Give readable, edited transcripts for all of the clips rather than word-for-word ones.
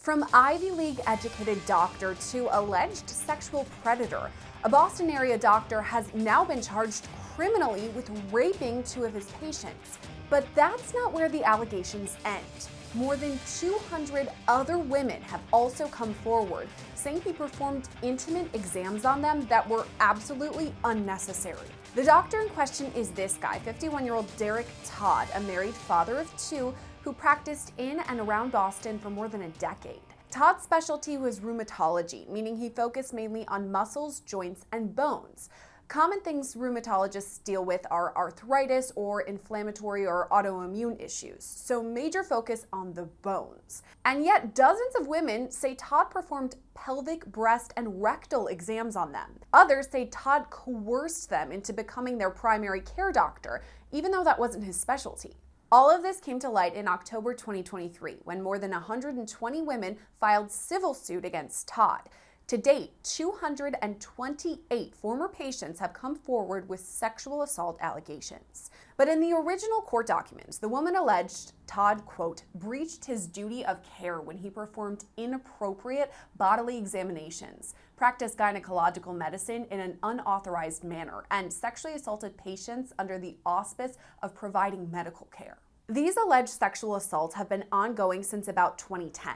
From Ivy League educated doctor to alleged sexual predator, a Boston area doctor has now been charged criminally with raping two of his patients. But that's not where the allegations end. More than 200 other women have also come forward, saying he performed intimate exams on them that were absolutely unnecessary. The doctor in question is this guy, 51-year-old Derrick Todd, a married father of two who practiced in and around Boston for more than a decade. Todd's specialty was rheumatology, meaning he focused mainly on muscles, joints, and bones. Common things rheumatologists deal with are arthritis or inflammatory or autoimmune issues, so major focus on the bones. And yet dozens of women say Todd performed pelvic, breast, and rectal exams on them. Others say Todd coerced them into becoming their primary care doctor, even though that wasn't his specialty. All of this came to light in October 2023, when more than 120 women filed civil suit against Todd. To date, 228 former patients have come forward with sexual assault allegations. But in the original court documents, the woman alleged Todd, quote, breached his duty of care when he performed inappropriate bodily examinations, practiced gynecological medicine in an unauthorized manner, and sexually assaulted patients under the auspice of providing medical care. These alleged sexual assaults have been ongoing since about 2010.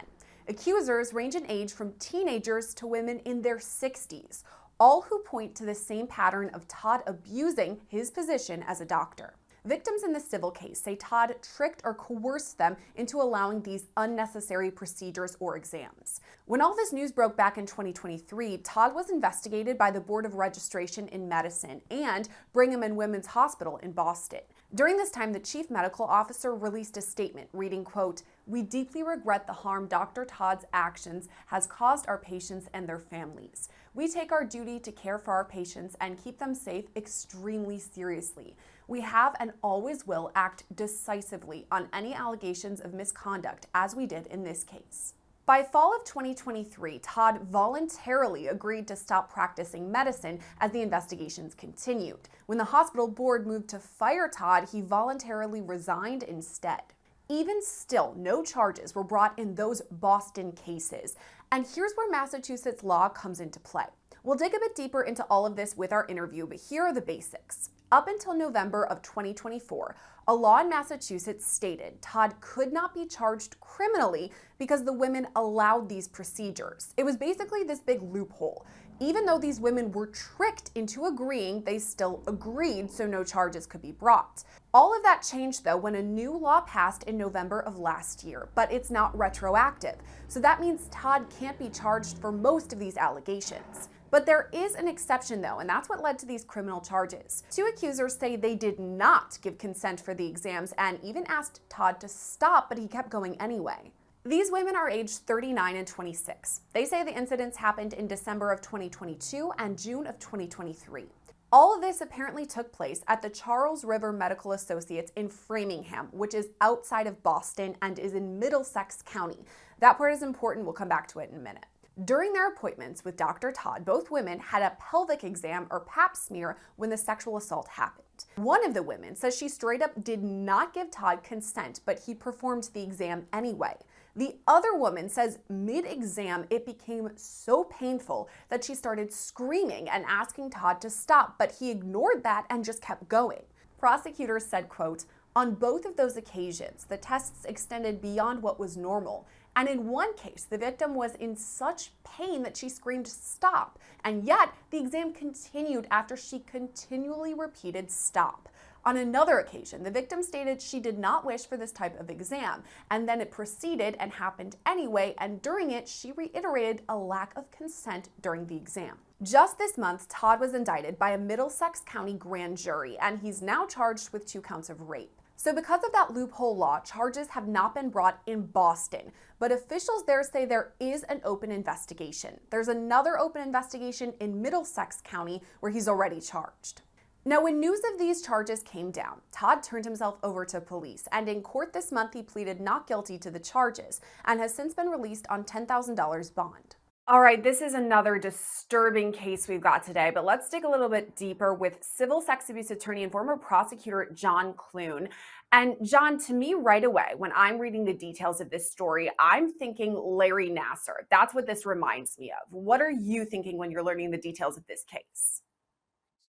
Accusers range in age from teenagers to women in their 60s, all who point to the same pattern of Todd abusing his position as a doctor. Victims in the civil case say Todd tricked or coerced them into allowing these unnecessary procedures or exams. When all this news broke back in 2023, Todd was investigated by the Board of Registration in Medicine and Brigham and Women's Hospital in Boston. During this time, the chief medical officer released a statement reading, quote, "We deeply regret the harm Dr. Todd's actions has caused our patients and their families. We take our duty to care for our patients and keep them safe extremely seriously. We have and always will act decisively on any allegations of misconduct, as we did in this case." By fall of 2023, Todd voluntarily agreed to stop practicing medicine as the investigations continued. When the hospital board moved to fire Todd, he voluntarily resigned instead. Even still, no charges were brought in those Boston cases. And here's where Massachusetts law comes into play. We'll dig a bit deeper into all of this with our interview, but here are the basics. Up until November of 2024, a law in Massachusetts stated Todd could not be charged criminally because the women allowed these procedures. It was basically this big loophole. Even though these women were tricked into agreeing, they still agreed, so no charges could be brought. All of that changed, though, when a new law passed in November of last year, but it's not retroactive. So that means Todd can't be charged for most of these allegations. But there is an exception, though, and that's what led to these criminal charges. Two accusers say they did not give consent for the exams and even asked Todd to stop, but he kept going anyway. These women are aged 39 and 26. They say the incidents happened in December of 2022 and June of 2023. All of this apparently took place at the Charles River Medical Associates in Framingham, which is outside of Boston and is in Middlesex County. That part is important. We'll come back to it in a minute. During their appointments with Dr. Todd, both women had a pelvic exam or pap smear when the sexual assault happened. One of the women says she straight up did not give Todd consent, but he performed the exam anyway. The other woman says mid-exam it became so painful that she started screaming and asking Todd to stop, but he ignored that and just kept going. Prosecutors said, quote, "On both of those occasions, the tests extended beyond what was normal. And in one case, the victim was in such pain that she screamed, 'Stop!' And yet, the exam continued after she continually repeated 'Stop!' On another occasion, the victim stated she did not wish for this type of exam, and then it proceeded and happened anyway, and during it, she reiterated a lack of consent during the exam." Just this month, Todd was indicted by a Middlesex County grand jury, and he's now charged with 2 counts of rape. So because of that loophole law, charges have not been brought in Boston, but officials there say there is an open investigation. There's another open investigation in Middlesex County where he's already charged. Now, when news of these charges came down, Todd turned himself over to police, and in court this month he pleaded not guilty to the charges and has since been released on $10,000 bond. All right, this is another disturbing case we've got today, but let's dig a little bit deeper with civil sex abuse attorney and former prosecutor John Clune. And John, to me, right away, when I'm reading the details of this story, I'm thinking Larry Nasser. That's what this reminds me of. What are you thinking when you're learning the details of this case?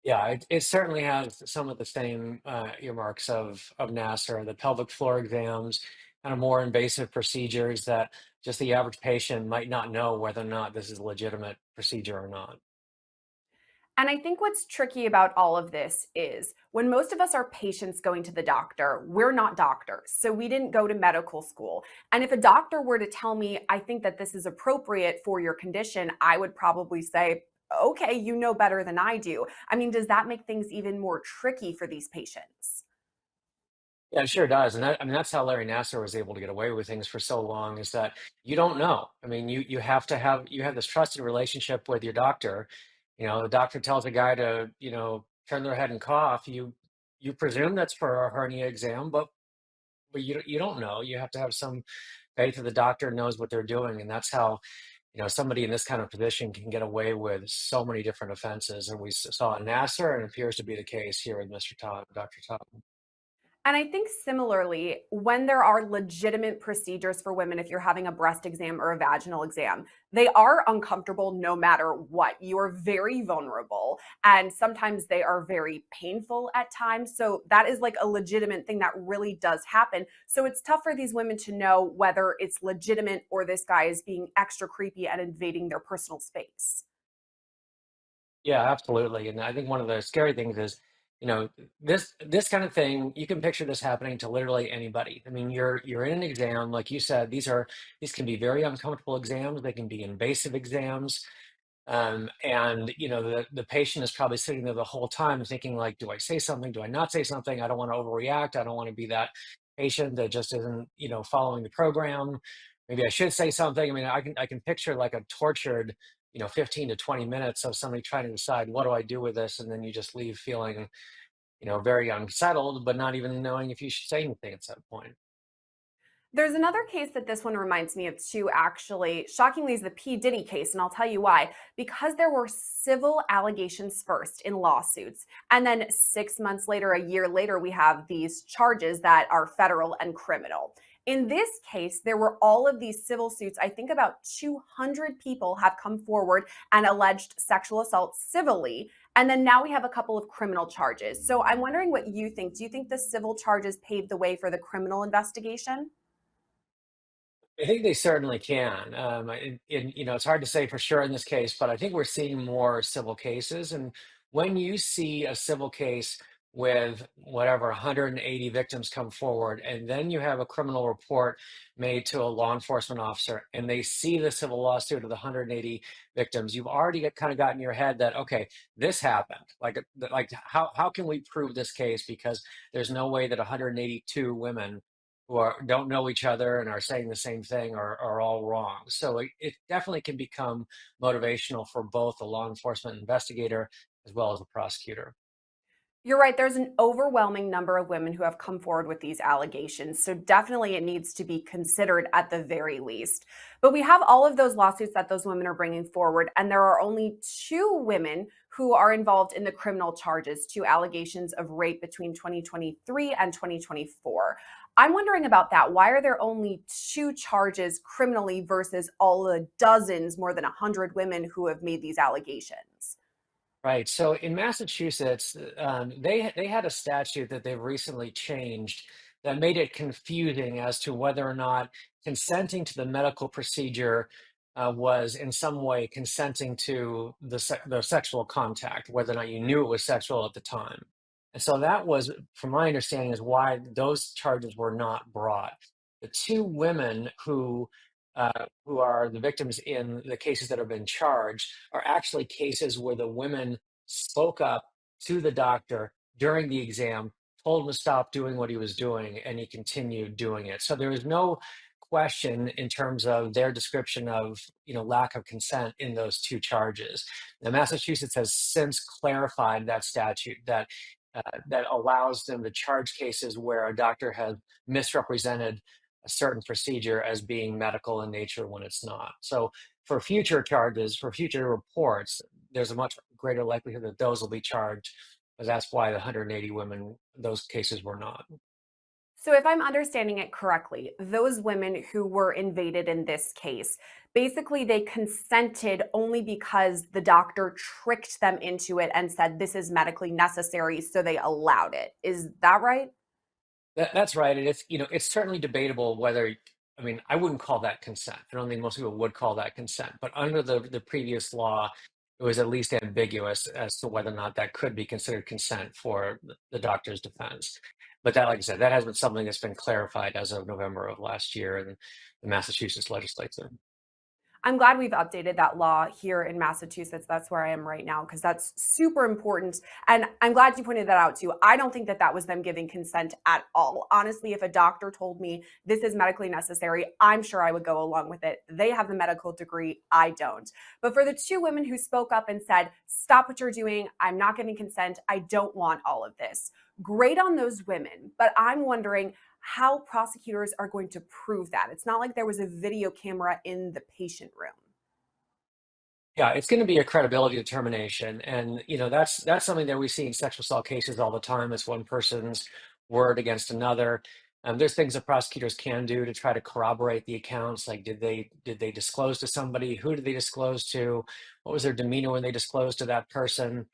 Yeah, it certainly has some of the same earmarks of NASA, the pelvic floor exams, kind of more invasive procedures that just the average patient might not know whether or not this is a legitimate procedure or not. And I think what's tricky about all of this is when most of us are patients going to the doctor, we're not doctors. So we didn't go to medical school. And if a doctor were to tell me, I think that this is appropriate for your condition, I would probably say, okay, you know better than I do. I mean, does that make things even more tricky for these patients? Yeah, it sure does. And I mean, that's how Larry Nasser was able to get away with things for so long is that you don't know. I mean, you have to have you have this trusted relationship with your doctor. You know, the doctor tells a guy to, turn their head and cough. You presume that's for a hernia exam, but you don't know. You have to have some faith that the doctor knows what they're doing, and that's how somebody in this kind of position can get away with so many different offenses. And we saw in Nasser, and it appears to be the case here with Mr. Todd, Dr. Todd. And I think similarly, when there are legitimate procedures for women, if you're having a breast exam or a vaginal exam, they are uncomfortable no matter what. You are very vulnerable, and sometimes they are very painful at times. So, that is like a legitimate thing that really does happen. So, it's tough for these women to know whether it's legitimate or this guy is being extra creepy and invading their personal space. Yeah, absolutely. And I think one of the scary things is, this kind of thing, you can picture this happening to literally anybody. I mean, you're in an exam, like you said, these can be very uncomfortable exams, they can be invasive exams. And the patient is probably sitting there the whole time thinking like, do I say something? Do I not say something? I don't want to overreact. I don't want to be that patient that just isn't, following the program. Maybe I should say something. I mean, I can picture like a tortured, 15 to 20 minutes of somebody trying to decide what do I do with this, and then you just leave feeling, very unsettled, but not even knowing if you should say anything at that point. There's another case that this one reminds me of too, actually. Shockingly, is the P. Diddy case, and I'll tell you why. Because there were civil allegations first in lawsuits, and then 6 months later, a year later, we have these charges that are federal and criminal. In this case, there were all of these civil suits. I think about 200 people have come forward and alleged sexual assault civilly. And then now we have a couple of criminal charges. So I'm wondering what you think. Do you think the civil charges paved the way for the criminal investigation? I think they certainly can. It's hard to say for sure in this case, but I think we're seeing more civil cases. And when you see a civil case with whatever 180 victims come forward, and then you have a criminal report made to a law enforcement officer, and they see the civil lawsuit of the 180 victims, you've already kind of got in your head that okay, this happened. Like how can we prove this case? Because there's no way that 182 women who don't know each other and are saying the same thing are all wrong. So it definitely can become motivational for both the law enforcement investigator as well as the prosecutor. You're right. There's an overwhelming number of women who have come forward with these allegations. So definitely it needs to be considered at the very least. But we have all of those lawsuits that those women are bringing forward. And there are only two women who are involved in the criminal charges, two allegations of rape between 2023 and 2024. I'm wondering about that. Why are there only two charges criminally versus all the dozens, more than 100 women who have made these allegations? Right. So in Massachusetts, they had a statute that they've recently changed that made it confusing as to whether or not consenting to the medical procedure was in some way consenting to the sexual contact, whether or not you knew it was sexual at the time. And so that was, from my understanding, is why those charges were not brought. The two women who are the victims in the cases that have been charged are actually cases where the women spoke up to the doctor during the exam, told him to stop doing what he was doing, and he continued doing it. So there is no question in terms of their description of lack of consent in those two charges. Now, Massachusetts has since clarified that statute that allows them to charge cases where a doctor has misrepresented a certain procedure as being medical in nature when it's not. So for future charges, for future reports, there's a much greater likelihood that those will be charged, but that's why the 180 women, those cases were not. So, if I'm understanding it correctly, those women who were invaded in this case, basically they consented only because the doctor tricked them into it and said this is medically necessary, so they allowed it. Is that right? That's right. And it's certainly debatable whether, I mean, I wouldn't call that consent. I don't think most people would call that consent. But under the previous law, it was at least ambiguous as to whether or not that could be considered consent for the doctor's defense. But that, like I said, that has been something that's been clarified as of November of last year in the Massachusetts legislature. I'm glad we've updated that law here in Massachusetts. That's where I am right now because that's super important. And I'm glad you pointed that out too. I don't think that that was them giving consent at all. Honestly, if a doctor told me this is medically necessary, I'm sure I would go along with it. They have the medical degree, I don't. But for the two women who spoke up and said, stop what you're doing, I'm not giving consent, I don't want all of this. Great on those women. But I'm wondering, how prosecutors are going to prove that. It's not like there was a video camera in the patient room. Yeah, it's going to be a credibility determination, and that's something that we see in sexual assault cases all the time. It's one person's word against another. There's things that prosecutors can do to try to corroborate the accounts. Like, did they disclose to somebody? Who did they disclose to? What was their demeanor when they disclosed to that person?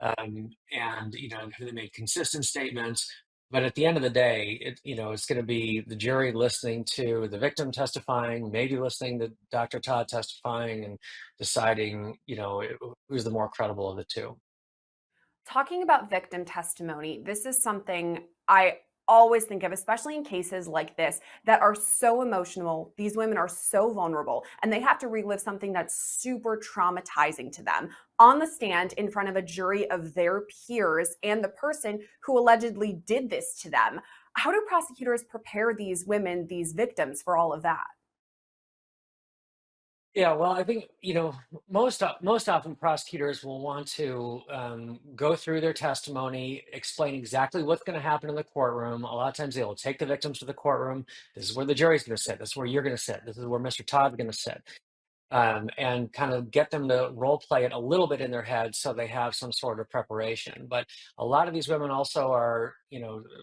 And have they made consistent statements? But at the end of the day, it's going to be the jury listening to the victim testifying, maybe listening to Dr. Todd testifying, and deciding, who's the more credible of the two. Talking about victim testimony, this is something I always think of, especially in cases like this that are so emotional. These women are so vulnerable and they have to relive something that's super traumatizing to them on the stand in front of a jury of their peers and the person who allegedly did this to them. How do prosecutors prepare these women, these victims, for all of that? Yeah, well, I think most often prosecutors will want to go through their testimony, explain exactly what's going to happen in the courtroom. A lot of times they will take the victims to the courtroom. This is where the jury's going to sit. This is where you're going to sit. This is where Mr. Todd's going to sit. And kind of get them to role play it a little bit in their head so they have some sort of preparation. But a lot of these women also are,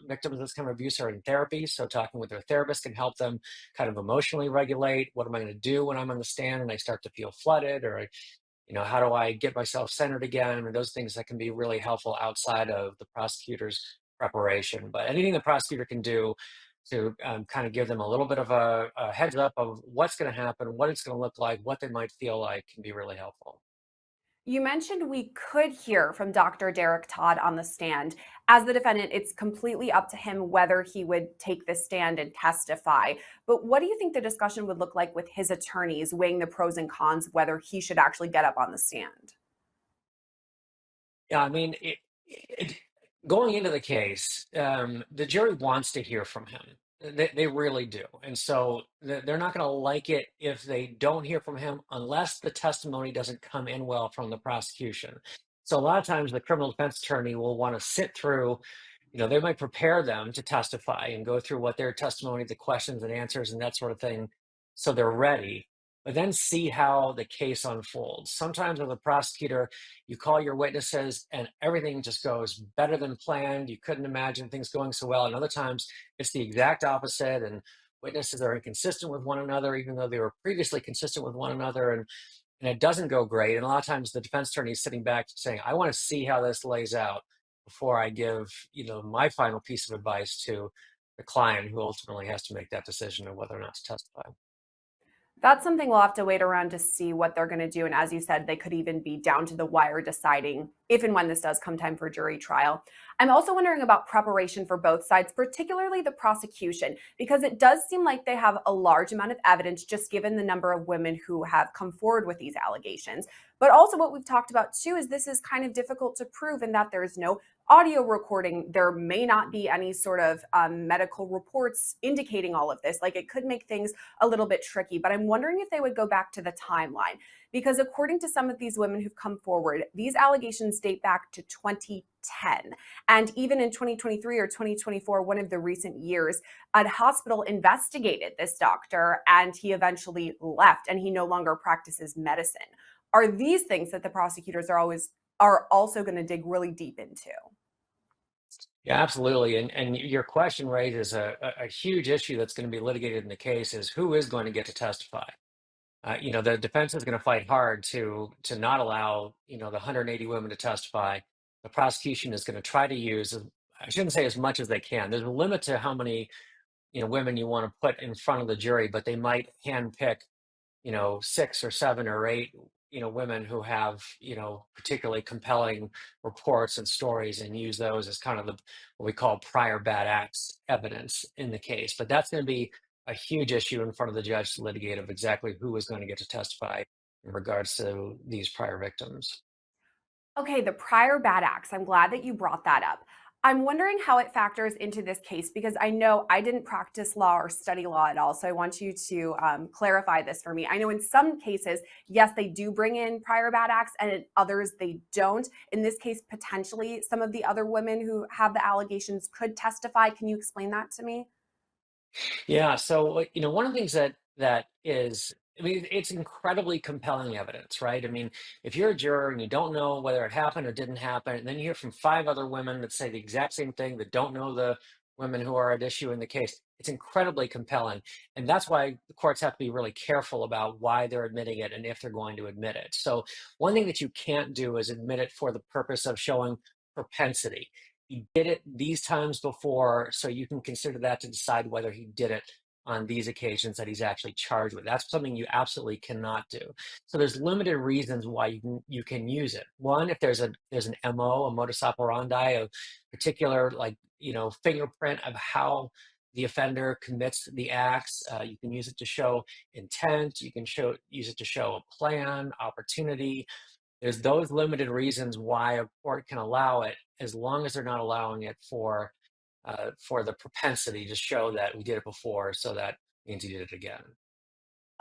victims of this kind of abuse are in therapy. So talking with their therapist can help them kind of emotionally regulate. What am I going to do when I'm on the stand and I start to feel flooded? Or, how do I get myself centered again? And those things that can be really helpful outside of the prosecutor's preparation. But anything the prosecutor can do to kind of give them a little bit of a heads up of what's going to happen, what it's going to look like, what they might feel like can be really helpful. You mentioned we could hear from Dr. Derrick Todd on the stand. As the defendant, it's completely up to him whether he would take the stand and testify. But what do you think the discussion would look like with his attorneys, weighing the pros and cons, whether he should actually get up on the stand? Yeah, I mean, going into the case, the jury wants to hear from him. They really do. And so they're not going to like it if they don't hear from him unless the testimony doesn't come in well from the prosecution. So a lot of times the criminal defense attorney will want to sit through, they might prepare them to testify and go through what their testimony, the questions and answers and that sort of thing, so they're ready, but then see how the case unfolds. Sometimes with a prosecutor, you call your witnesses and everything just goes better than planned. You couldn't imagine things going so well. And other times it's the exact opposite, and witnesses are inconsistent with one another, even though they were previously consistent with one another. And it doesn't go great. And a lot of times the defense attorney is sitting back saying, I want to see how this lays out before I give, my final piece of advice to the client who ultimately has to make that decision of whether or not to testify. That's something we'll have to wait around to see what they're going to do. And as you said, they could even be down to the wire deciding if and when this does come time for jury trial. I'm also wondering about preparation for both sides, particularly the prosecution, because it does seem like they have a large amount of evidence just given the number of women who have come forward with these allegations. But also, what we've talked about too is this is kind of difficult to prove in that there's no audio recording. There may not be any sort of medical reports indicating all of this. Like it could make things a little bit tricky, but I'm wondering if they would go back to the timeline because according to some of these women who've come forward, these allegations date back to 2010. And even in 2023 or 2024, one of the recent years, a hospital investigated this doctor and he eventually left and he no longer practices medicine. Are these things that the prosecutors are also going to dig really deep into? Yeah, absolutely. And your question raises a huge issue that's going to be litigated in the case is who is going to get to testify. The defense is going to fight hard to not allow, the 180 women to testify. The prosecution is going to try to use, I shouldn't say as much as they can. There's a limit to how many, women you want to put in front of the jury, but they might handpick, six or seven or eight, women who have, particularly compelling reports and stories and use those as kind of what we call prior bad acts evidence in the case. But that's going to be a huge issue in front of the judge to litigate of exactly who is going to get to testify in regards to these prior victims. Okay, the prior bad acts. I'm glad that you brought that up. I'm wondering how it factors into this case because I know I didn't practice law or study law at all. So I want you to clarify this for me. I know in some cases, yes, they do bring in prior bad acts, and in others they don't. In this case, potentially some of the other women who have the allegations could testify. Can you explain that to me? Yeah. So, one of the things that is, I mean, it's incredibly compelling evidence, right? I mean, if you're a juror and you don't know whether it happened or didn't happen, and then you hear from five other women that say the exact same thing that don't know the women who are at issue in the case, it's incredibly compelling. And that's why the courts have to be really careful about why they're admitting it and if they're going to admit it. So, one thing that you can't do is admit it for the purpose of showing propensity. He did it these times before, so you can consider that to decide whether he did it on these occasions that he's actually charged with. That's something you absolutely cannot do. So there's limited reasons why you can use it. One, if there's an MO, a modus operandi, a particular fingerprint of how the offender commits the acts. You can use it to show intent. You can use it to show a plan, opportunity. There's those limited reasons why a court can allow it, as long as they're not allowing it for the propensity to show that we did it before, so that means he did it again.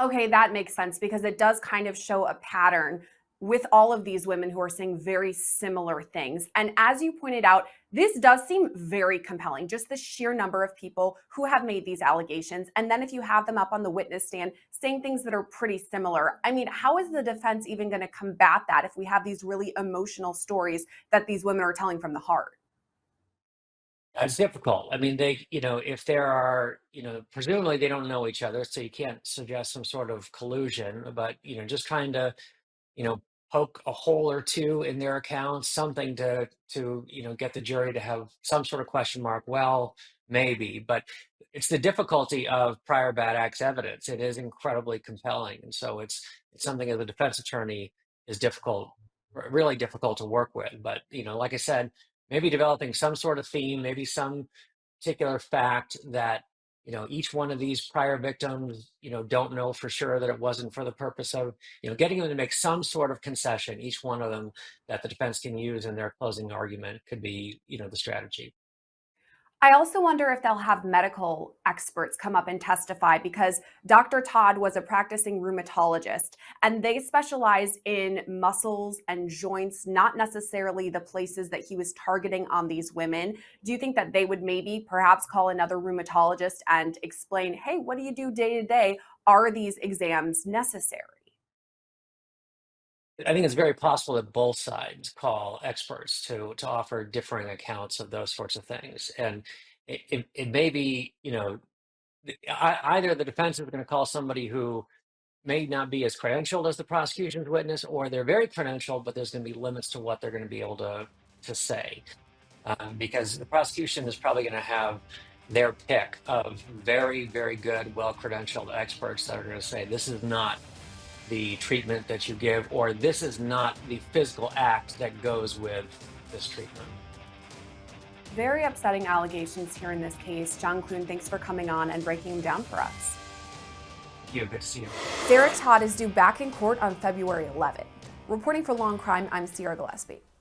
Okay, that makes sense because it does kind of show a pattern with all of these women who are saying very similar things. And as you pointed out, this does seem very compelling, just the sheer number of people who have made these allegations. And then if you have them up on the witness stand saying things that are pretty similar, I mean, how is the defense even going to combat that if we have these really emotional stories that these women are telling from the heart? It's difficult. I mean, if there are, presumably they don't know each other, so you can't suggest some sort of collusion, but, just trying to you know, poke a hole or two in their accounts, something to get the jury to have some sort of question mark. Well, maybe, but it's the difficulty of prior bad acts evidence. It is incredibly compelling, and so it's something as a defense attorney is difficult, really difficult to work with. But like I said, maybe developing some sort of theme, maybe some particular fact that each one of these prior victims don't know for sure that it wasn't for the purpose of getting them to make some sort of concession, each one of them, that the defense can use in their closing argument could be the strategy. I also wonder if they'll have medical experts come up and testify because Dr. Todd was a practicing rheumatologist and they specialize in muscles and joints, not necessarily the places that he was targeting on these women. Do you think that they would maybe perhaps call another rheumatologist and explain, hey, what do you do day to day? Are these exams necessary? I think it's very possible that both sides call experts to offer differing accounts of those sorts of things, and it may be either the defense is going to call somebody who may not be as credentialed as the prosecution's witness, or they're very credentialed, but there's going to be limits to what they're going to be able to say, because the prosecution is probably going to have their pick of very, very good, well credentialed experts that are going to say this is not the treatment that you give, or this is not the physical act that goes with this treatment. Very upsetting allegations here in this case. John Clune, thanks for coming on and breaking them down for us. Good to see you. Derrick Todd is due back in court on February 11th. Reporting for Law&Crime, I'm Sierra Gillespie.